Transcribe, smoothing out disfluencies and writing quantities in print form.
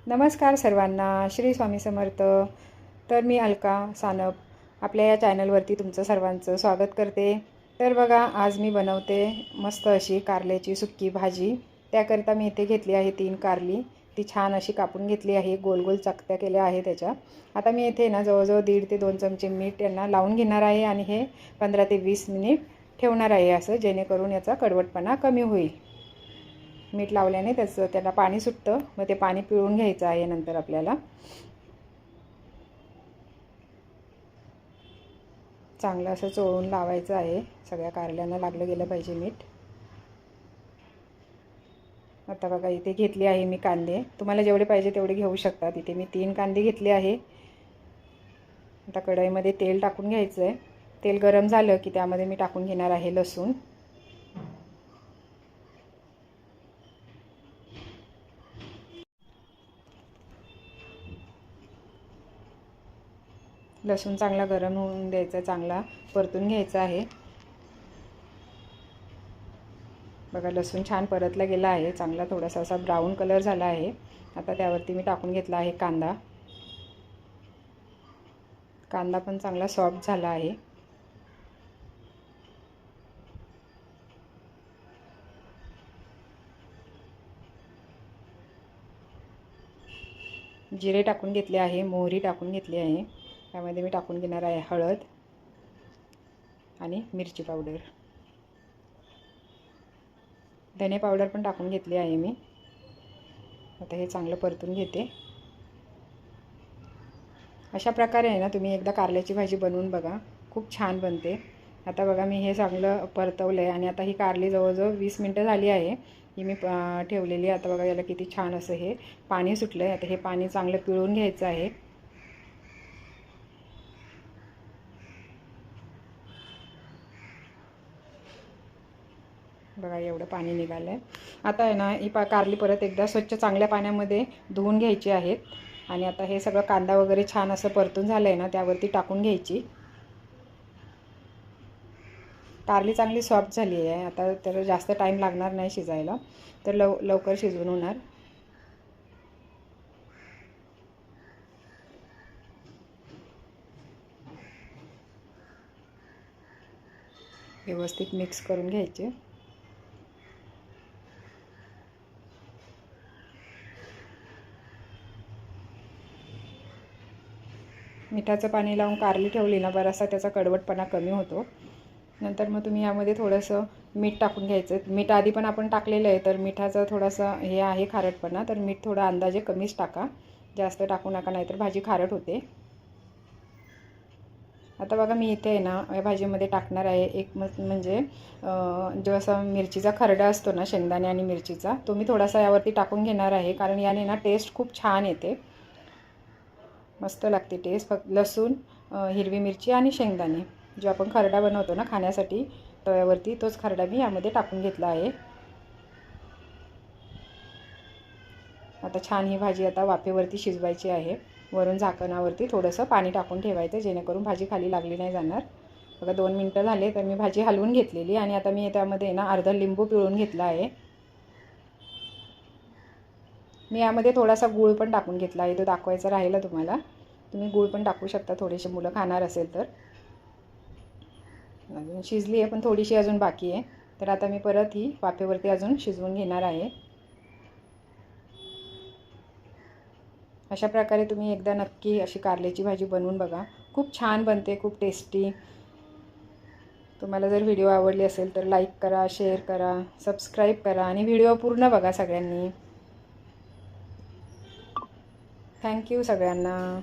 नमस्कार सर्वांना, श्री स्वामी समर्थ। तर मी अलका सानप आपल्या या चॅनलवरती तुमचं सर्वांचं स्वागत करते। तर बघा, आज मी बनवते मस्त अशी कारल्याची सुक्की भाजी। त्याकरिता मी इथे घेतली आहे 3 कारली। ती छान अशी कापून घेतली आहे, गोल गोल चकत्या केल्या आहे त्याच्या। आता मी इथे ना जवळजवळ 1.5 ते 2 चमचे मीठ यांना लावून घेणार आहे आणि हे 15 ते 20 मिनिट ठेवणार आहे, असं जेणेकरून याचा कडवटपणा कमी होईल। मीठ लावल्याने त्याला पाणी सुटतं, मग ते पाणी पिळून घ्यायचं आहे नंतर आपल्याला। चांगलं असं चोळून लावायचं आहे, सगळ्या कारल्यांना लागलं गेलं पाहिजे मीठ। आता बघा, इथे घेतली आहे मी कांदे, तुम्हाला जेवढे पाहिजे तेवढे घेऊ शकता। इथे मी 3 कांदे घेतले आहे। आता कढईमध्ये तेल टाकून घ्यायचं आहे। तेल गरम झालं की त्यामध्ये मी टाकून घेणार आहे लसूण। लसूण चांगला गरम होऊन द्यायचा, चांगला परतून घ्यायचा आहे। बघा, लसूण छान परतला गेला आहे, चांगला थोडासा असा ब्राऊन कलर झाला आहे। आता त्यावरती मी टाकून घेतला आहे कांदा। कांदा पण चांगला सॉफ्ट झाला आहे। जिरे टाकून घेतले आहे, मोहरी टाकून घेतली आहे। त्यामध्ये मी टाकून घेणार आहे हळद आणि मिरची पावडर। धने पावडर पण टाकून घेतली आहे मी। आता हे चांगलं परतून घेते। अशा प्रकारे आहे ना, तुम्ही एकदा कारल्याची भाजी बनवून बघा, खूप छान बनते। आता बघा, मी हे चांगलं परतवलं आहे आणि आता ही कारली जवळजवळ 20 मिनटं झाली आहे ही मी ठेवलेली। आता बघा, याला किती छान असं हे पाणी सुटलं आहे। आता हे पाणी चांगलं पिळून घ्यायचं आहे। बघा, एवढं पाणी निघालं आहे। आता आहे ना, ही कारली परत एकदा स्वच्छ चांगल्या पाण्यामध्ये धुवून घ्यायची आहेत। आणि आता हे सगळं कांदा वगैरे छान असं परतून झालं आहे ना, त्यावरती टाकून घ्यायची। कारली चांगली सॉफ्ट झाली आहे, आता तर जास्त टाईम लागणार नाही शिजायला, तर लवकर शिजवून होणार। व्यवस्थित मिक्स करून घ्यायचे। मिठाचं पाणी लावून कारली ठेवली ना, बराचसा त्याचा कडवटपणा कमी होतो। नंतर मग तुम्ही यामध्ये थोडंसं मीठ टाकून घ्यायचं। मीठ आधी पण आपण टाकलेलं आहे, तर मिठाचं थोडंसं हे आहे खारटपणा, तर मीठ थोडं अंदाजे कमीच टाका, जास्त टाकू नका, नाहीतर भाजी खारट होते। आता बघा, मी इथे आहे ना या भाजीमध्ये टाकणार आहे एक म्हणजे जो असा मिरचीचा खरडा असतो ना, शेंगदाणे आणि मिरचीचा, तो मी थोडासा यावरती टाकून घेणार आहे, कारण याने ना टेस्ट खूप छान येते, मस्त लागते टेस्ट। फक्त लसूण, हिरवी मिरची आणि शेंगदाणे, जो आपण खरडा बनवतो ना खाण्यासाठी तव्यावरती, तोच खरडा मी यामध्ये टाकून घेतला आहे। आता छान ही भाजी आता वाफेवरती शिजवायची आहे। वरून झाकणावरती थोडंसं पाणी टाकून ठेवायचं, जेणेकरून भाजी खाली लागली नाही जाणार। बघा, 2 मिनटं झाले तर मी भाजी हलवून घेतलेली आणि आता मी त्यामध्ये ना अर्धा लिंबू पिळून घेतला आहे। मी यामध्ये थोडासा गूळ पण टाकून घेतला आहे, तो दाखवायचा राहिला तुम्हाला। तुम्ही गूळ पण टाकू शकता, थोडेसे मुलं खाणार असेल तर। अजून शिजली आहे, पण थोडीशी अजून बाकी आहे, तर आता मी परत ही वाफेवरती अजून शिजवून घेणार आहे। अशा प्रकारे तुम्ही एकदा नक्की अशी कारल्याची भाजी बनवून बघा, खूप छान बनते, खूप टेस्टी। तुम्हाला जर व्हिडिओ आवडली असेल तर लाईक करा, शेअर करा, सबस्क्राईब करा आणि व्हिडिओ पूर्ण बघा सगळ्यांनी। थँक्यू सगळ्यांना।